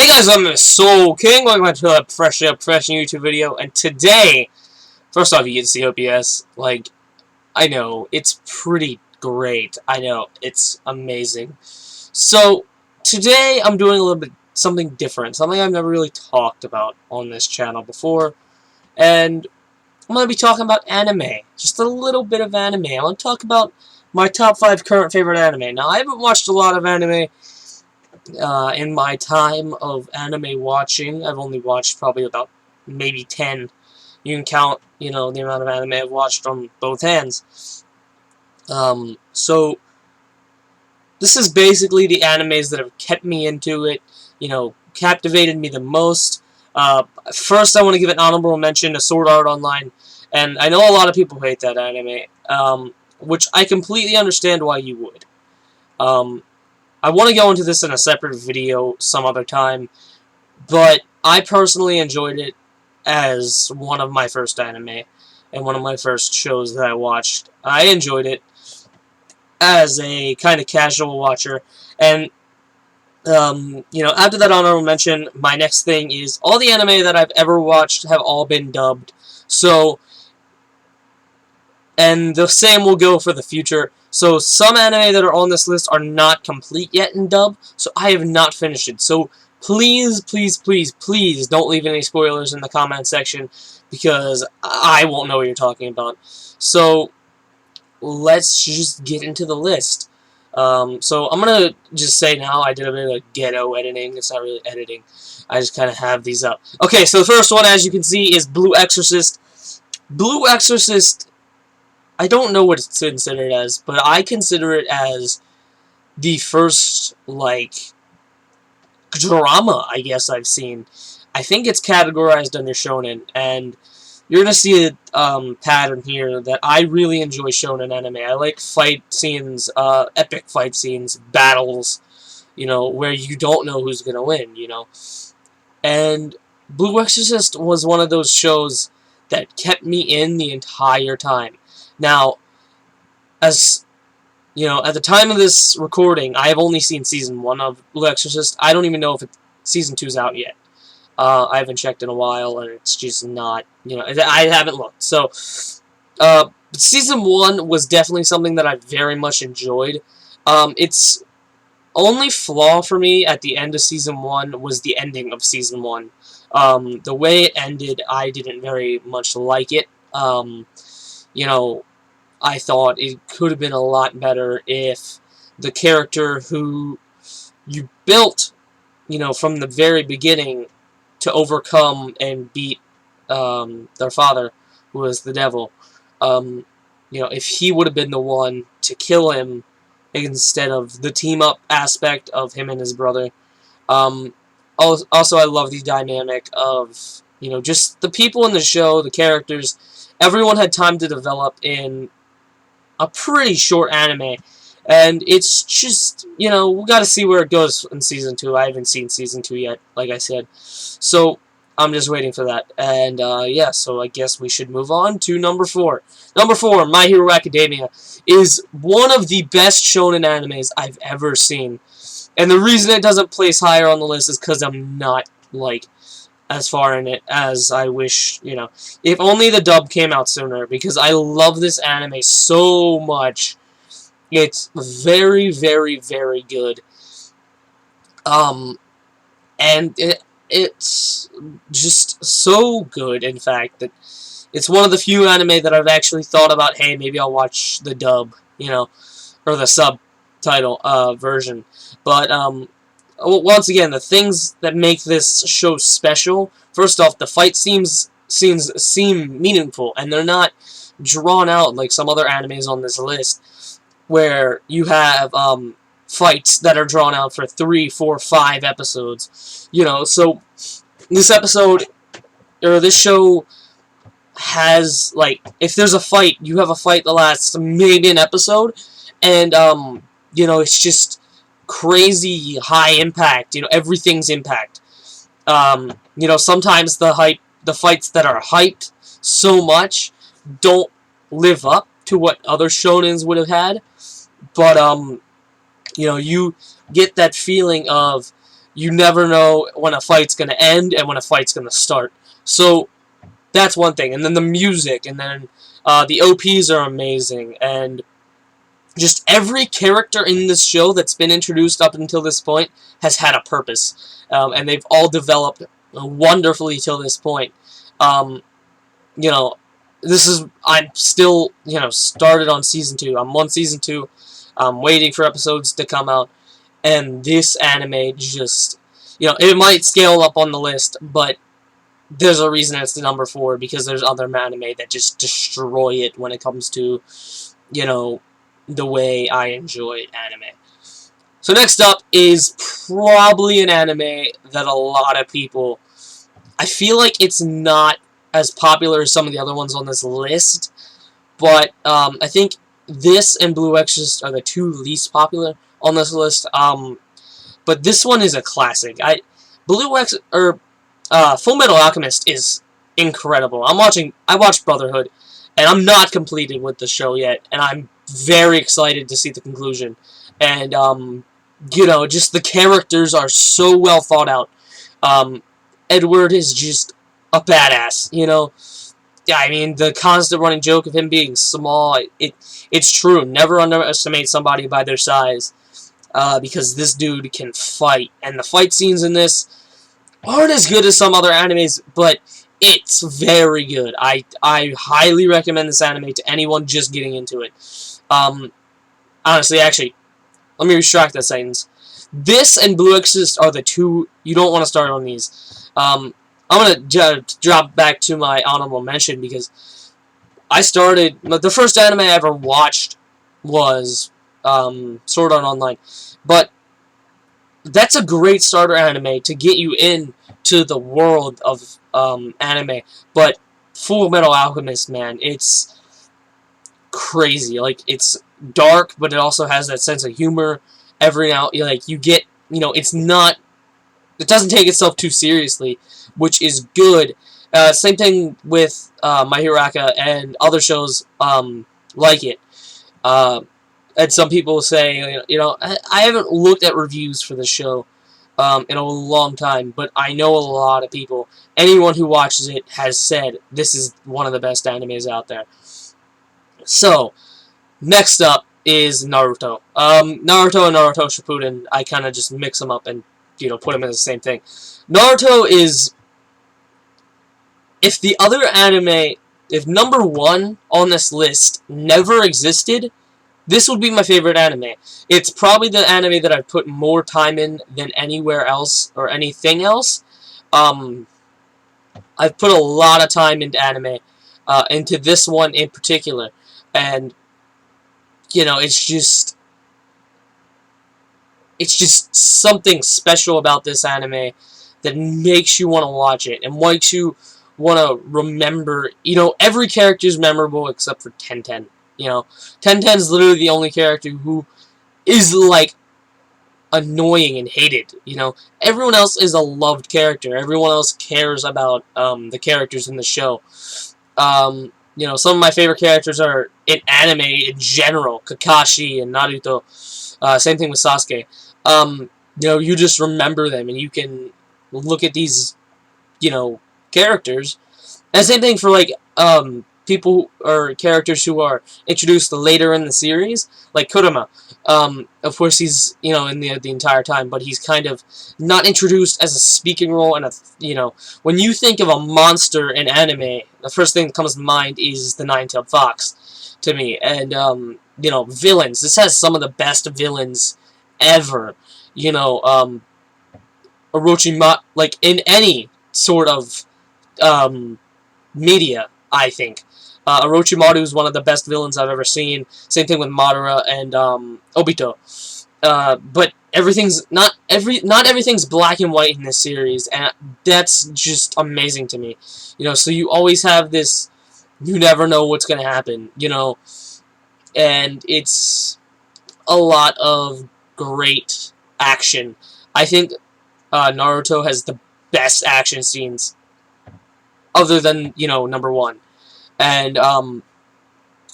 Hey guys, I'm Soul King. Welcome back to a fresh YouTube video. And today, first off, you get to see OPS. I know it's pretty great. I know it's amazing. So today, I'm doing a little bit something different, something I've never really talked about on this channel before, and I'm gonna be talking about anime. Just a little bit of anime. I want to talk about my top 5 current favorite anime. Now, I haven't watched a lot of anime. In my time of anime watching, I've only watched probably about maybe 10. You can count, the amount of anime I've watched on both hands. So this is basically the animes that have kept me into it, captivated me the most. First, I want to give an honorable mention to Sword Art Online, and I know a lot of people hate that anime, which I completely understand why you would. I want to go into this in a separate video some other time, but I personally enjoyed it as one of my first anime and one of my first shows that I watched. I enjoyed it as a kind of casual watcher, and after that honorable mention, my next thing is all the anime that I've ever watched have all been dubbed. So, and the same will go for the future. So some anime that are on this list are not complete yet in dub, so I have not finished it. So please, please, please, please don't leave any spoilers in the comment section, because I won't know what you're talking about. So let's just get into the list. So I'm going to just say now, I did a bit of ghetto editing. It's not really editing. I just kind of have these up. Okay, so the first one, as you can see, is Blue Exorcist. Blue Exorcist, I don't know what it's considered as, but I consider it as the first, drama, I guess, I've seen. I think it's categorized under shonen, and you're going to see a pattern here that I really enjoy shonen anime. I like fight scenes, epic fight scenes, battles, where you don't know who's going to win, And Blue Exorcist was one of those shows that kept me in the entire time. Now, as at the time of this recording, I have only seen Season 1 of Blue Exorcist. I don't even know if Season 2's out yet. I haven't checked in a while, and it's just not, I haven't looked. So, Season 1 was definitely something that I very much enjoyed. Its only flaw for me at the end of Season 1 was the ending of Season 1. The way it ended, I didn't very much like it. I thought it could have been a lot better if the character who you built, from the very beginning to overcome and beat their father, who was the devil, if he would have been the one to kill him instead of the team-up aspect of him and his brother. Also, I love the dynamic of, just the people in the show, the characters. Everyone had time to develop in a pretty short anime, and it's just, we gotta see where it goes in Season 2. I haven't seen Season 2 yet, like I said, so I'm just waiting for that. And yeah, so I guess we should move on to number 4. Number 4, My Hero Academia, is one of the best shonen animes I've ever seen, and the reason it doesn't place higher on the list is because I'm not, as far in it as I wish, If only the dub came out sooner, because I love this anime so much. It's very, very, very good. And it's just so good, in fact, that it's one of the few anime that I've actually thought about, hey, maybe I'll watch the dub, or the subtitle version. But, once again, the things that make this show special, first off, the fight scenes seem meaningful, and they're not drawn out like some other animes on this list, where you have fights that are drawn out for 3, 4, 5 episodes. So this episode, or this show, has, if there's a fight, you have a fight that lasts maybe an episode, and, it's just crazy high impact. Everything's impact. Sometimes the fights that are hyped so much don't live up to what other shonens would have had, but you get that feeling of you never know when a fight's going to end and when a fight's going to start. So that's one thing. And then the music, and then the OPs are amazing, and just every character in this show that's been introduced up until this point has had a purpose, and they've all developed wonderfully till this point. You know, I'm still, started on Season 2. I'm on Season 2. I'm waiting for episodes to come out, and this anime just, it might scale up on the list, but there's a reason it's the number 4, because there's other anime that just destroy it when it comes to, the way I enjoy anime. So next up is probably an anime that a lot of people, I feel like it's not as popular as some of the other ones on this list, but I think this and Blue Exorcist are the 2 least popular on this list. But this one is a classic. Full Metal Alchemist is incredible. I watched Brotherhood, and I'm not completed with the show yet, and I'm very excited to see the conclusion. And just the characters are so well thought out. Edward is just a badass, Yeah, I mean, the constant running joke of him being small, it's true. Never underestimate somebody by their size, because this dude can fight. And the fight scenes in this aren't as good as some other animes, but it's very good. I highly recommend this anime to anyone just getting into it. Honestly, actually, let me retract that sentence. This and Blue Exorcist are the 2 you don't want to start on these. I'm going to drop back to my honorable mention, because the first anime I ever watched was Sword Art Online. But that's a great starter anime to get you in to the world of anime. But Full Metal Alchemist, man, it's crazy. Like, it's dark, but it also has that sense of humor. Every now, you get, it doesn't take itself too seriously, which is good. Same thing with My Hero Academia and other shows like it. And some people say, I haven't looked at reviews for the show in a long time, but I know a lot of people. Anyone who watches it has said this is one of the best animes out there. So, next up is Naruto. Naruto and Naruto Shippuden, I kind of just mix them up and, put them in the same thing. Naruto is, if number 1 on this list never existed, this would be my favorite anime. It's probably the anime that I've put more time in than anywhere else or anything else. I've put a lot of time into anime, into this one in particular, and it's just something special about this anime that makes you want to watch it and makes you want to remember. Every character is memorable except for Tenten. Tenten is literally the only character who is, like, annoying and hated. Everyone else is a loved character. Everyone else cares about the characters in the show. Some of my favorite characters are in anime in general, Kakashi and Naruto. Same thing with Sasuke. You just remember them, and you can look at these, characters. And same thing for, like, people or characters who are introduced later in the series, like Kurama. Of course, he's, in the entire time, but he's kind of not introduced as a speaking role, and when you think of a monster in anime, the first thing that comes to mind is the Nine-Tailed Fox, to me. And, villains. This has some of the best villains ever. Like, in any sort of, media, I think. Orochimaru is one of the best villains I've ever seen. Same thing with Madara and Obito. But not everything's black and white in this series, and that's just amazing to me. So you always have this, you never know what's gonna happen. And it's a lot of great action. I think Naruto has the best action scenes, other than number 1. And,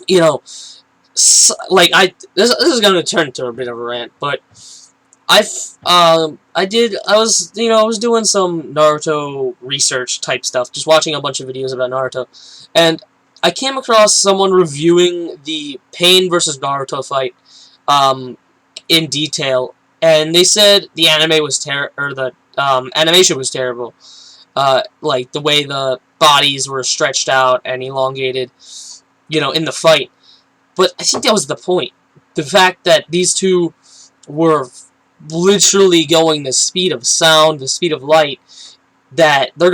this is going to turn into a bit of a rant, but I was doing some Naruto research type stuff, just watching a bunch of videos about Naruto, and I came across someone reviewing the Pain versus Naruto fight, in detail, and they said the anime was the animation was terrible. Like the way the bodies were stretched out and elongated, in the fight. But I think that was the point. The fact that these two were literally going the speed of sound, the speed of light, that they're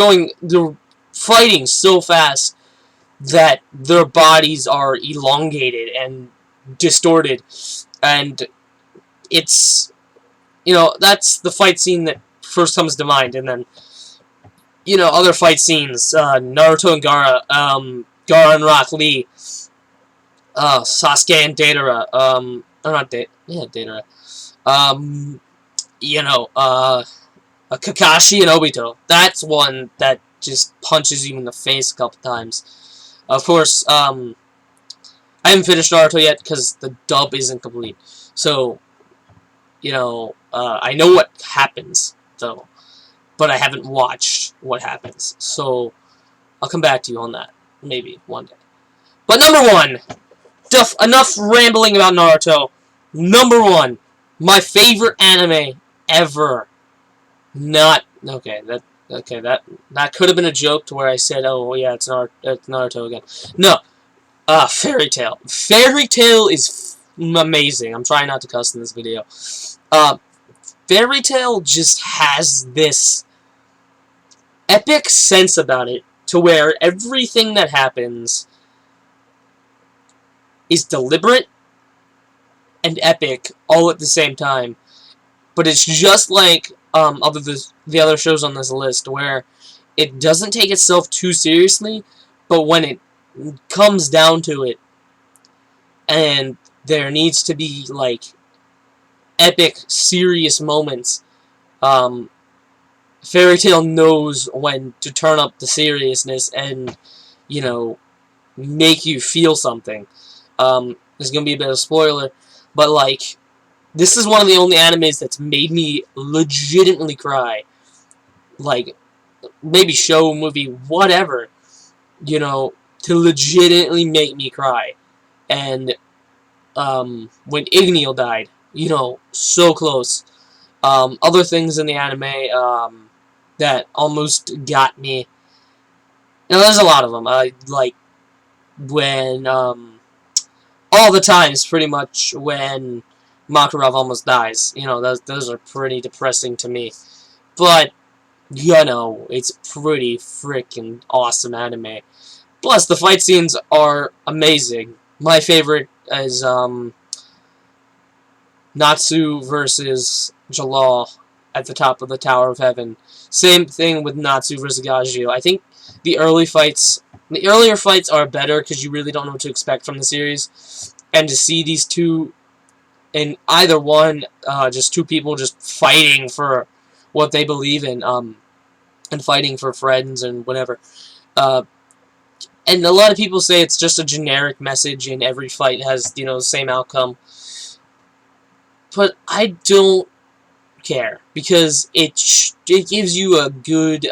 fighting so fast that their bodies are elongated and distorted, and it's, that's the fight scene that first comes to mind, and then, other fight scenes, Naruto and Gaara and Rock Lee, Sasuke and Deidara, or not Deidara, Kakashi and Obito. That's one that just punches you in the face a couple times. Of course, I haven't finished Naruto yet because the dub isn't complete. So, I know what happens, though, but I haven't watched what happens. So, I'll come back to you on that, maybe, one day. But number one, enough rambling about Naruto. Number one, my favorite anime ever. Not okay. That could have been a joke to where I said, "Oh yeah, it's Naruto again." No, Fairy Tail. Fairy Tail is amazing. I'm trying not to cuss in this video. Fairy Tail just has this epic sense about it, to where everything that happens is deliberate and epic all at the same time. But it's just like the other shows on this list, where it doesn't take itself too seriously, but when it comes down to it, and there needs to be, like, epic, serious moments, Fairy Tail knows when to turn up the seriousness and, make you feel something. There's gonna be a bit of a spoiler, but, like, this is one of the only animes that's made me legitimately cry. Like, maybe show, movie, whatever, to legitimately make me cry. And, when Igneel died, so close. Other things in the anime, that almost got me. There's a lot of them. Like, when, all the times, pretty much, when Makarov almost dies. Those are pretty depressing to me. But, it's pretty freaking awesome anime. Plus, the fight scenes are amazing. My favorite is, Natsu versus Jalal at the top of the Tower of Heaven. Same thing with Natsu versus Gajio. I think the earlier fights are better because you really don't know what to expect from the series. And to see these two in either one, just two people just fighting for what they believe in, and fighting for friends and whatever. And a lot of people say it's just a generic message and every fight has, the same outcome. But I don't care, because it gives you a good,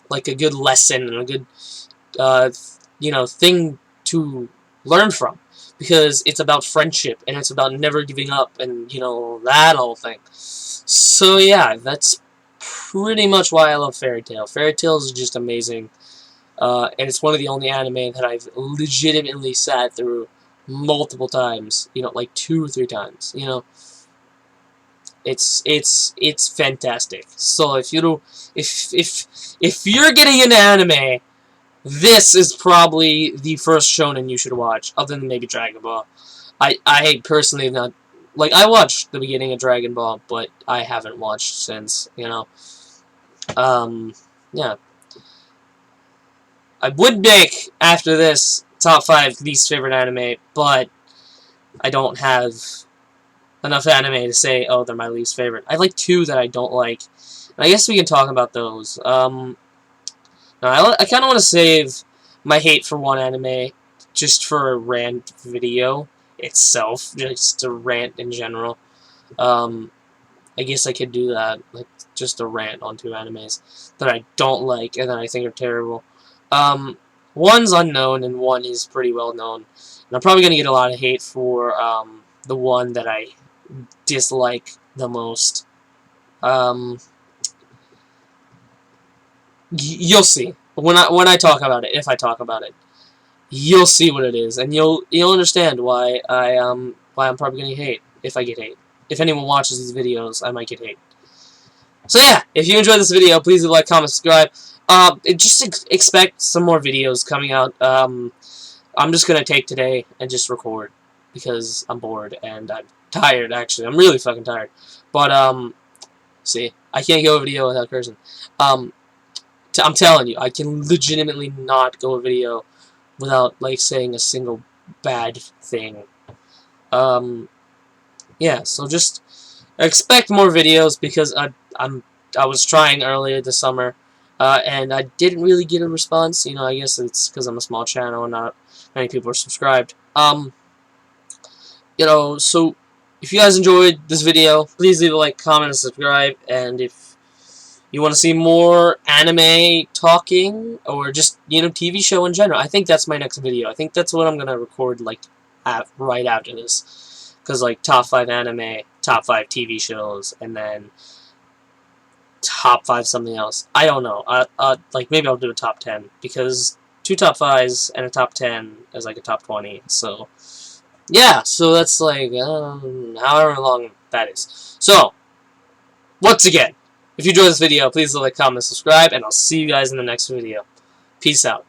like a good lesson and a good, thing to learn from. Because it's about friendship, and it's about never giving up, and, that whole thing. So, yeah, that's pretty much why I love Fairy Tail. Fairy Tail is just amazing. And it's one of the only anime that I've legitimately sat through multiple times. Like 2 or 3 times. It's fantastic. So if you're getting into anime, this is probably the first shonen you should watch, other than maybe Dragon Ball. I personally have not, like, I watched the beginning of Dragon Ball, but I haven't watched since, yeah. I would make, after this, top 5 least favorite anime, but I don't have enough anime to say, oh, they're my least favorite. I have, like, 2 that I don't like, and I guess we can talk about those. I kind of want to save my hate for one anime just for a rant video itself, just a rant in general. I guess I could do that, like, just a rant on 2 animes that I don't like and that I think are terrible. One's unknown and one is pretty well known. And I'm probably gonna get a lot of hate for, the one that I dislike the most. You'll see. When I talk about it, if I talk about it, you'll see what it is, and you'll understand why why I'm probably gonna hate, if I get hate. If anyone watches these videos, I might get hate. So yeah, if you enjoyed this video, please like, comment, subscribe. Just expect some more videos coming out. I'm just gonna take today and just record because I'm bored and I'm tired. Actually, I'm really fucking tired. But see, I can't go a video without cursing. I'm telling you, I can legitimately not go a video without, like, saying a single bad thing. Yeah, so just expect more videos because I was trying earlier this summer, and I didn't really get a response. You know, I guess it's because I'm a small channel and not many people are subscribed. You know, so if you guys enjoyed this video, please leave a like, comment, and subscribe. And if you want to see more anime talking, or just, you know, TV show in general, I think that's my next video. I think that's what I'm gonna record, like, right after this. Because, like, top 5 anime, top 5 TV shows, and then top 5 something else. I don't know. Like, maybe I'll do a top 10, because 2 top 5s and a top 10 is like a top 20. So, yeah, so that's like, however long that is. So, once again, if you enjoyed this video, please like, comment, subscribe, and I'll see you guys in the next video. Peace out.